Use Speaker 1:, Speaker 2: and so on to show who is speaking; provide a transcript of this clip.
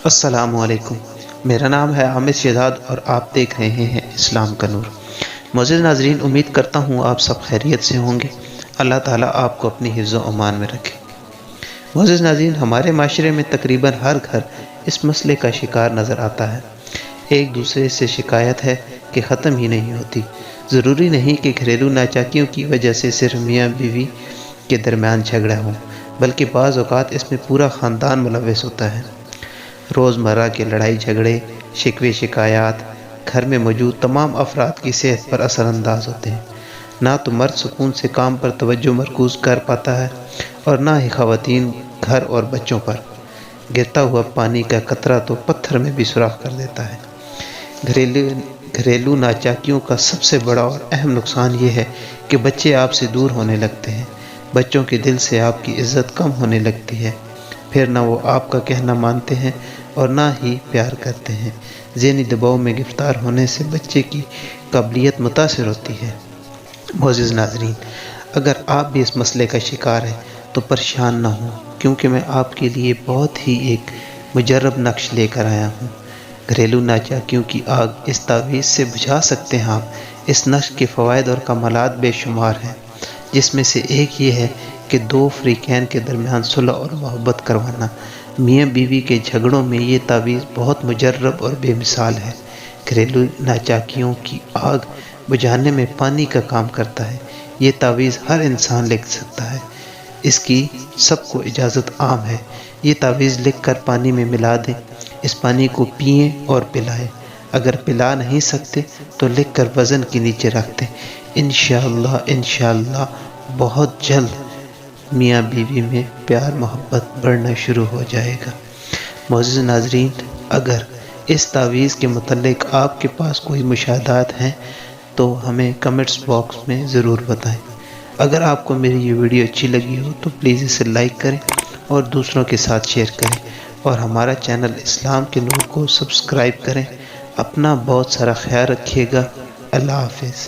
Speaker 1: السلام علیکم، میرا نام ہے عامر شہزاد اور آپ دیکھ رہے ہیں اسلام کا نور۔ معزز ناظرین، امید کرتا ہوں آپ سب خیریت سے ہوں گے۔ اللہ تعالیٰ آپ کو اپنی حفظ و امان میں رکھے۔ معزز ناظرین، ہمارے معاشرے میں تقریباً ہر گھر اس مسئلے کا شکار نظر آتا ہے۔ ایک دوسرے سے شکایت ہے کہ ختم ہی نہیں ہوتی۔ ضروری نہیں کہ گھریلو ناچاکیوں کی وجہ سے صرف میاں بیوی کے درمیان جھگڑا ہو، بلکہ بعض اوقات اس میں پورا خاندان ملوث ہوتا ہے۔ روزمرہ کے لڑائی جھگڑے، شکوے شکایات گھر میں موجود تمام افراد کی صحت پر اثر انداز ہوتے ہیں۔ نہ تو مرد سکون سے کام پر توجہ مرکوز کر پاتا ہے اور نہ ہی خواتین گھر اور بچوں پر۔ گرتا ہوا پانی کا قطرہ تو پتھر میں بھی سوراخ کر دیتا ہے۔ گھریلو ناچاکیوں کا سب سے بڑا اور اہم نقصان یہ ہے کہ بچے آپ سے دور ہونے لگتے ہیں۔ بچوں کے دل سے آپ کی عزت کم ہونے لگتی ہے۔ پھر نہ وہ آپ کا کہنا مانتے ہیں اور نہ ہی پیار کرتے ہیں۔ ذہنی دباؤ میں گرفتار ہونے سے بچے کی قابلیت متاثر ہوتی ہے۔ معزز ناظرین، اگر آپ بھی اس مسئلے کا شکار ہیں تو پریشان نہ ہوں، کیونکہ میں آپ کے لیے بہت ہی ایک مجرب نقش لے کر آیا ہوں۔ گھریلو ناچاکیوں کی آگ اس تعویذ سے بجھا سکتے ہیں آپ۔ اس نقش کے فوائد اور کمالات بے شمار ہیں، جس میں سے ایک یہ ہے کہ دو فریقین کے درمیان صلح اور محبت کروانا۔ میاں بیوی کے جھگڑوں میں یہ تعویذ بہت مجرب اور بے مثال ہے۔ گھریلو ناچاکیوں کی آگ بجھانے میں پانی کا کام کرتا ہے۔ یہ تعویذ ہر انسان لکھ سکتا ہے، اس کی سب کو اجازت عام ہے۔ یہ تعویذ لکھ کر پانی میں ملا دیں، اس پانی کو پئیں اور پلائیں۔ اگر پلا نہیں سکتے تو لکھ کر وزن کے نیچے رکھ دیں۔ انشاءاللہ بہت جلد میاں بیوی میں پیار محبت بڑھنا شروع ہو جائے گا۔ معزز ناظرین، اگر اس تعویذ کے متعلق آپ کے پاس کوئی مشاہدات ہیں تو ہمیں کمنٹس باکس میں ضرور بتائیں۔ اگر آپ کو میری یہ ویڈیو اچھی لگی ہو تو پلیز اسے لائک کریں اور دوسروں کے ساتھ شیئر کریں، اور ہمارا چینل اسلام کے نور کو سبسکرائب کریں۔ اپنا بہت سارا خیال رکھیے گا۔ اللہ حافظ۔